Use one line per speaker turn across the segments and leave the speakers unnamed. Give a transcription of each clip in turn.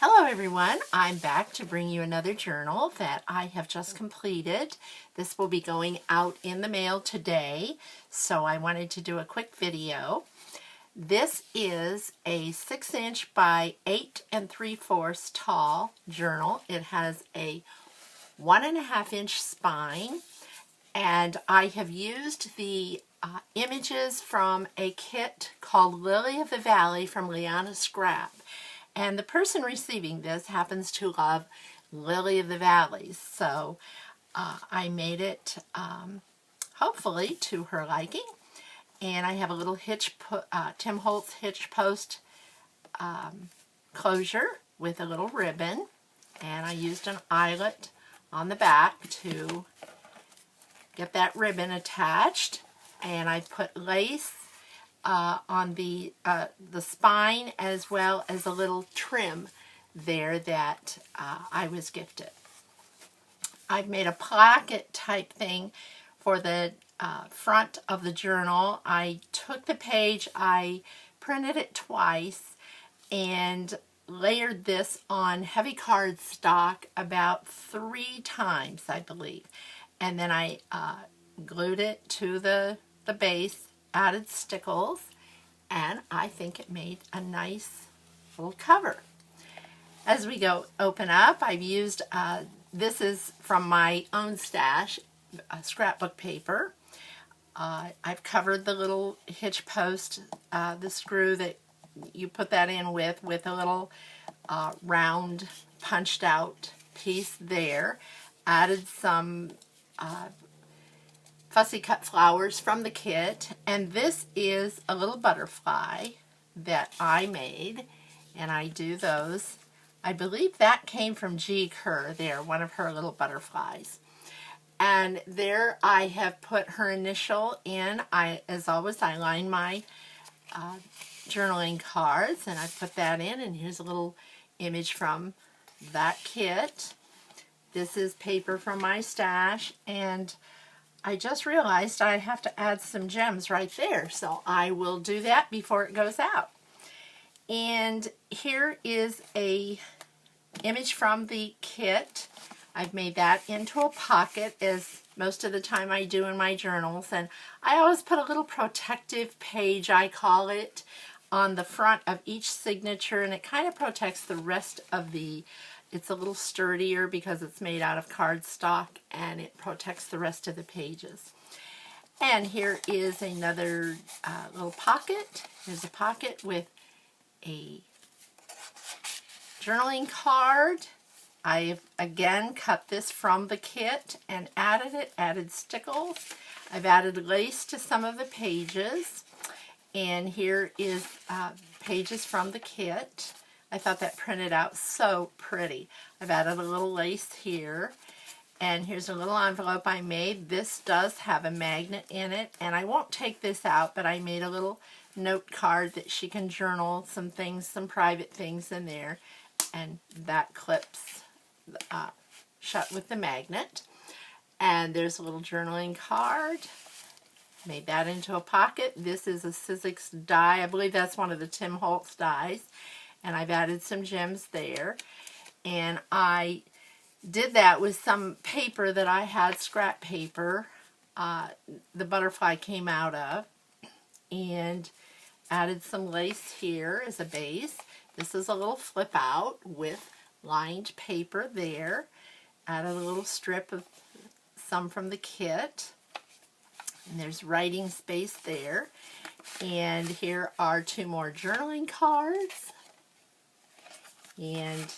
Hello everyone, I'm back to bring you another journal that I have just completed. This will be going out in the mail today, so I wanted to do a quick video. This is a 6-inch by 8 3/4 tall journal. It has a 1.5-inch spine, and I have used the images from a kit called Lily of the Valley from Liana Scrap. And the person receiving this happens to love Lily of the Valleys, so I made it hopefully to her liking. And I have a little Tim Holtz hitch post closure with a little ribbon, and I used an eyelet on the back to get that ribbon attached. And I put lace on the spine, as well as a little trim there that I was gifted. I've made a placket type thing for the front of the journal. I took the page, I printed it twice, and layered this on heavy cardstock about 3 times, I believe. And then I glued it to the base, added stickles, and I think it made a nice little cover. As we go open up, I've used, this is from my own stash, scrapbook paper. I've covered the little hitch post, the screw that you put that in with a little round punched out piece there. Added some fussy cut flowers from the kit, and this is a little butterfly that I made, and I do those. I believe that came from G. Kerr there, one of her little butterflies. And there I have put her initial in. As always, I line my journaling cards, and I put that in, and here's a little image from that kit. This is paper from my stash, and I just realized I have to add some gems right there, so I will do that before it goes out. And here is a image from the kit. I've made that into a pocket, as most of the time I do in my journals, and I always put a little protective page, I call it, on the front of each signature, and it kind of protects the rest of the. It's a little sturdier because it's made out of cardstock, and it protects the rest of the pages. And here is another little pocket. There's a pocket with a journaling card. I've again cut this from the kit and added stickles. I've added lace to some of the pages. And here is pages from the kit. I thought that printed out so pretty. I've added a little lace here, and here's a little envelope I made. This does have a magnet in it, and I won't take this out, but I made a little note card that she can journal some things, some private things in there, and that clips shut with the magnet. And there's a little journaling card. Made that into a pocket. This is a Sizzix die. I believe that's one of the Tim Holtz dies. And I've added some gems there. And I did that with some paper that I had, scrap paper, the butterfly came out of, and added some lace here as a base. This is a little flip out with lined paper there. Added a little strip of some from the kit. And there's writing space there. And here are 2 more journaling cards. And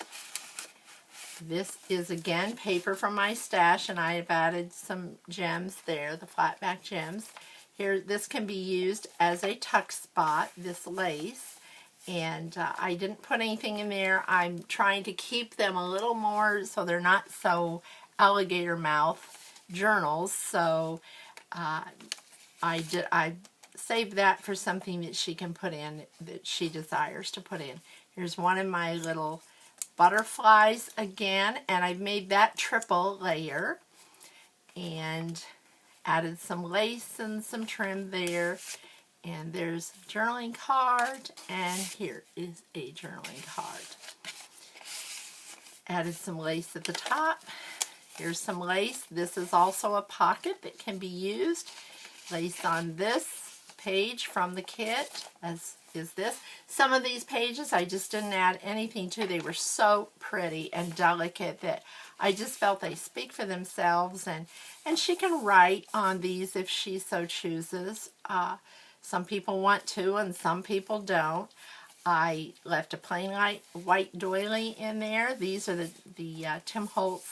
this is again paper from my stash, and I've added some gems there, the flat back gems. Here, this can be used as a tuck spot, this lace, and I didn't put anything in there. I'm trying to keep them a little more so they're not so alligator mouth journals, so I saved that for something that she can put in, that she desires to put in. Here's one of my little butterflies again, and I've made that triple layer and added some lace and some trim there. And there's a journaling card, and here is a journaling card. Added some lace at the top. Here's some lace. This is also a pocket that can be used. Lace on this page from the kit, as is this. Some of these pages I just didn't add anything to. They were so pretty and delicate that I just felt they speak for themselves, and she can write on these if she so chooses. Some people want to and some people don't. I left a plain white doily in there. These are the Tim Holtz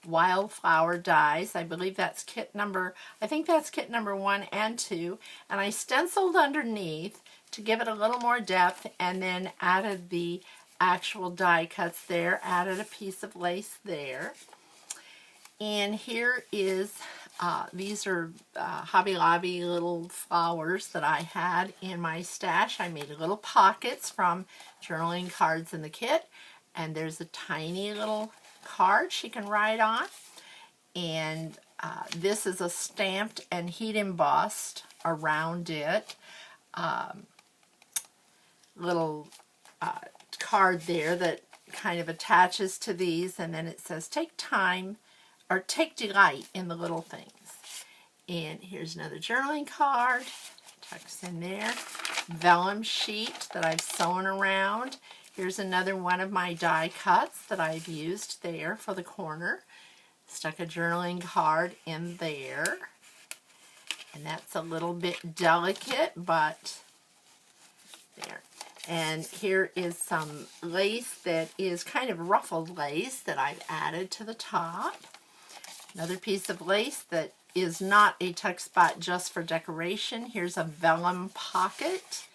wildflower dies. I believe that's kit number, I think that's kit number 1 and 2. And I stenciled underneath to give it a little more depth, and then added the actual die cuts there, added a piece of lace there. And here is, these are Hobby Lobby little flowers that I had in my stash. I made little pockets from journaling cards in the kit, and there's a tiny little card she can write on. And this is a stamped and heat embossed around it little card there that kind of attaches to these, and then it says take time or take delight in the little things. And here's another journaling card, tucks in there, vellum sheet that I've sewn around. Here's another one of my die cuts that I've used there for the corner. Stuck a journaling card in there, and that's a little bit delicate, but there. And here is some lace that is kind of ruffled lace that I've added to the top. Another piece of lace that is not a tuck spot, just for decoration. Here's a vellum pocket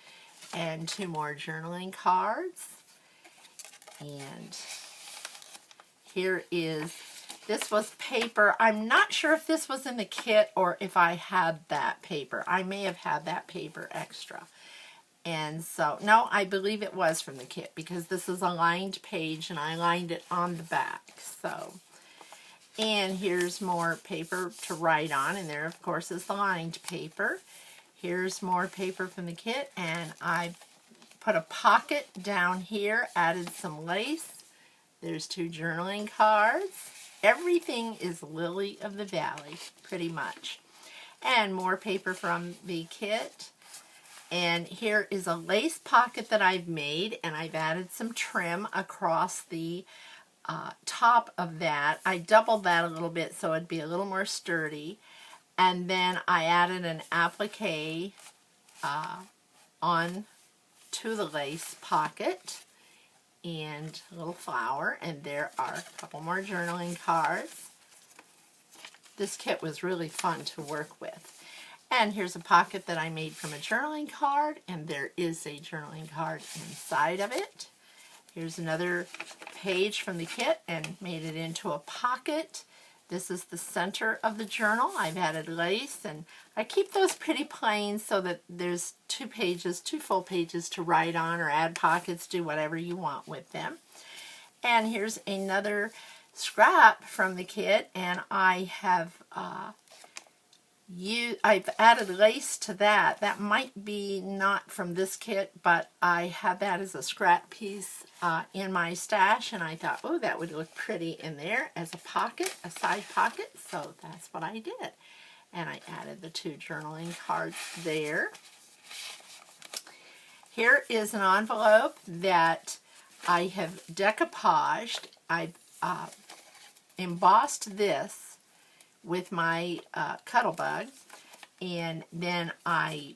and 2 more journaling cards. And here is, this was paper. I'm not sure if this was in the kit or if I had that paper. I may have had that paper extra. And so, no, I believe it was from the kit, because this is a lined page and I lined it on the back. So, and here's more paper to write on, and there of course is the lined paper. Here's more paper from the kit, and I put a pocket down here, added some lace. There's 2 journaling cards. Everything is Lily of the Valley, pretty much. And more paper from the kit. And here is a lace pocket that I've made, and I've added some trim across the top of that. I doubled that a little bit so it'd be a little more sturdy. And then I added an applique on to the lace pocket and a little flower. And there are a couple more journaling cards. This kit was really fun to work with. And here's a pocket that I made from a journaling card, and there is a journaling card inside of it. Here's another page from the kit and made it into a pocket. This is the center of the journal. I've added lace, and I keep those pretty plain so that there's 2 pages, 2 full pages to write on, or add pockets, do whatever you want with them. And here's another scrap from the kit, and I have I've added lace to that. That might be not from this kit, but I have that as a scrap piece in my stash, and I thought, oh, that would look pretty in there as a pocket, a side pocket, so that's what I did. And I added the 2 journaling cards there. Here is an envelope that I have decoupaged. I've embossed this with my Cuttlebug, and then I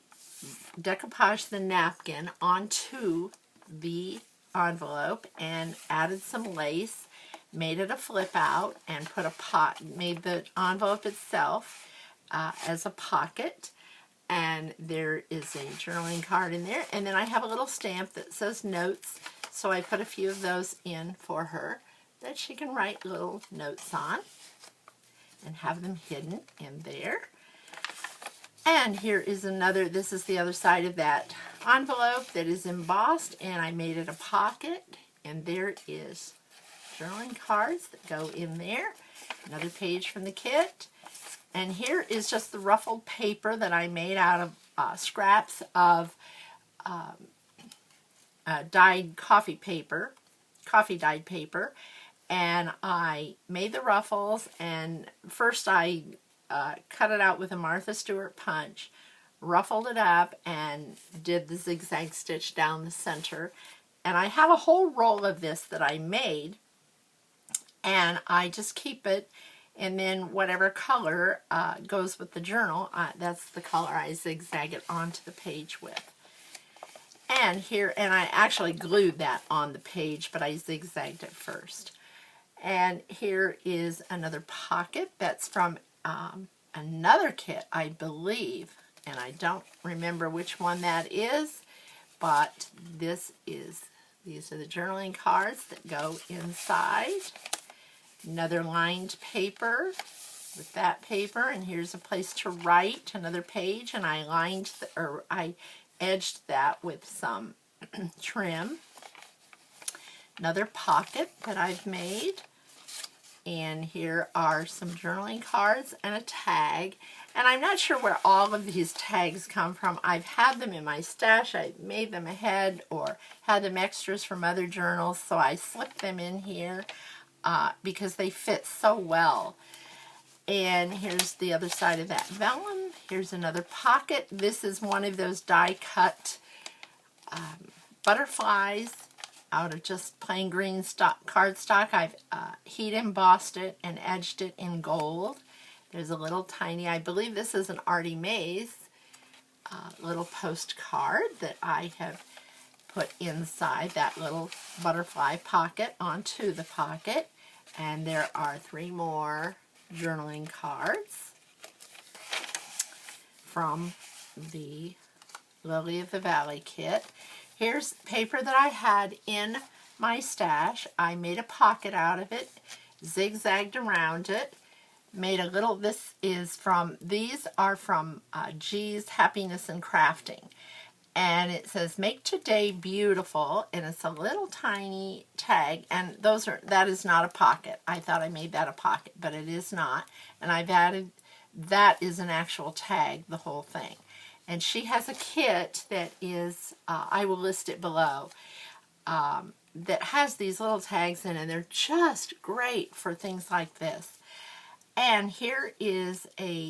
decoupaged the napkin onto the envelope and added some lace, made it a flip out, and put made the envelope itself as a pocket. And there is a journaling card in there, and then I have a little stamp that says notes, so I put a few of those in for her that she can write little notes on and have them hidden in there. And here is another, this is the other side of that envelope that is embossed, and I made it a pocket, and there is journaling cards that go in there. Another page from the kit. And here is just the ruffled paper that I made out of scraps of dyed coffee paper. coffee dyed paper, and I made the ruffles. And first I cut it out with a Martha Stewart punch, ruffled it up, and did the zigzag stitch down the center. And I have a whole roll of this that I made, and I just keep it, and then whatever color goes with the journal, that's the color I zigzag it onto the page with. And here, and I actually glued that on the page, but I zigzagged it first. And here is another pocket that's from another kit, I believe, and I don't remember which one that is, but these are the journaling cards that go inside. Another lined paper with that paper, and here's a place to write, another page, and I edged that with some trim. Another pocket that I've made, and here are some journaling cards and a tag. And I'm not sure where all of these tags come from. I've had them in my stash. I made them ahead or had them extras from other journals, so I slipped them in here because they fit so well. And here's the other side of that vellum. Here's another pocket. This is one of those die-cut butterflies out of just plain green cardstock. I've heat embossed it and edged it in gold. There's a little tiny, I believe this is an Artie Mays little postcard that I have put inside that little butterfly pocket onto the pocket. And there are 3 more journaling cards from the Lily of the Valley kit. Here's paper that I had in my stash. I made a pocket out of it, zigzagged around it, made a little, these are from G's Happiness and Crafting. And it says, make today beautiful, and it's a little tiny tag, and that is not a pocket. I thought I made that a pocket, but it is not. And I've added, that is an actual tag, the whole thing. And she has a kit that is, I will list it below, that has these little tags in, and they're just great for things like this. And here is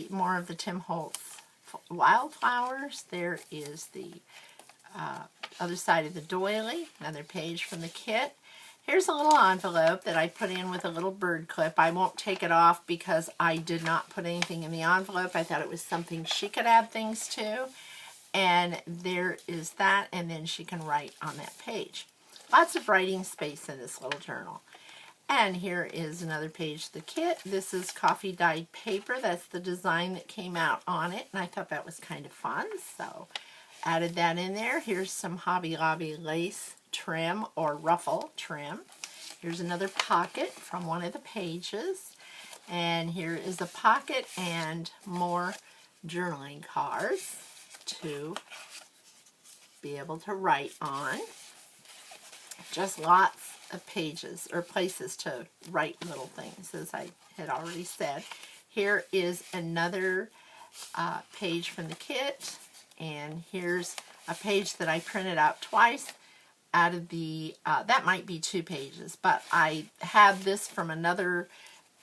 more of the Tim Holtz wildflowers. There is the other side of the doily, another page from the kit. Here's a little envelope that I put in with a little bird clip. I won't take it off because I did not put anything in the envelope. I thought it was something she could add things to. And there is that, and then she can write on that page. Lots of writing space in this little journal. And here is another page of the kit. This is coffee dyed paper. That's the design that came out on it, and I thought that was kind of fun, so added that in there. Here's some Hobby Lobby lace trim or ruffle trim. Here's another pocket from one of the pages, and here is a pocket and more journaling cards to be able to write on. Just lots of pages or places to write little things, as I had already said. Here is another page from the kit, and here's a page that I printed out twice out of the, that might be 2 pages, but I had this from another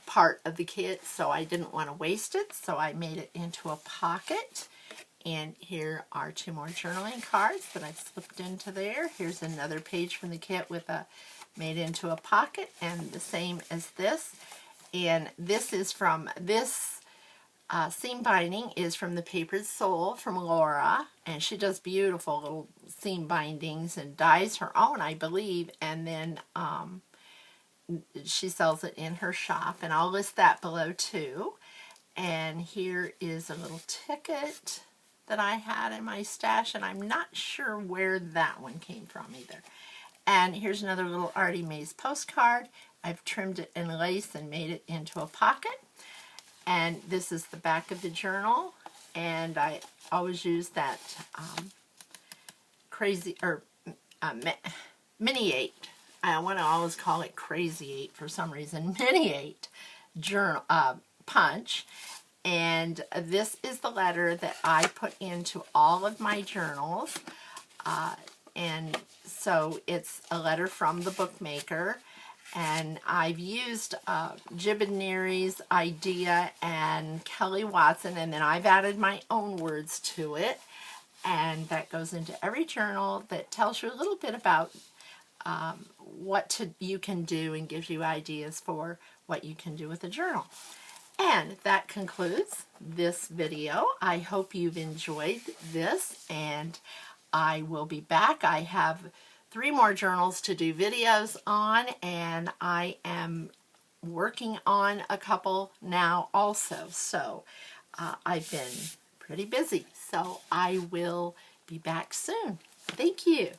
part of the kit, so I didn't want to waste it, so I made it into a pocket. And here are 2 more journaling cards that I've slipped into there. Here's another page from the kit with made into a pocket, and the same as this. And this is from, this seam binding is from the Papered Soul from Laura, and she does beautiful little seam bindings and dyes her own, I believe, and then she sells it in her shop, and I'll list that below too. And here is a little ticket that I had in my stash, and I'm not sure where that one came from either. And here's another little Artie Mays postcard. I've trimmed it in lace and made it into a pocket. And this is the back of the journal, and I always use that Mini 8. I want to always call it Crazy 8 for some reason. Mini 8 journal punch. And this is the letter that I put into all of my journals. and so it's a letter from the bookmaker. And I've used Jib and Neary's idea and Kelly Watson, and then I've added my own words to it. And that goes into every journal that tells you a little bit about what you can do and gives you ideas for what you can do with a journal. And that concludes this video. I hope you've enjoyed this, and I will be back. I have 3 more journals to do videos on, and I am working on a couple now also. So I've been pretty busy. So I will be back soon. Thank you.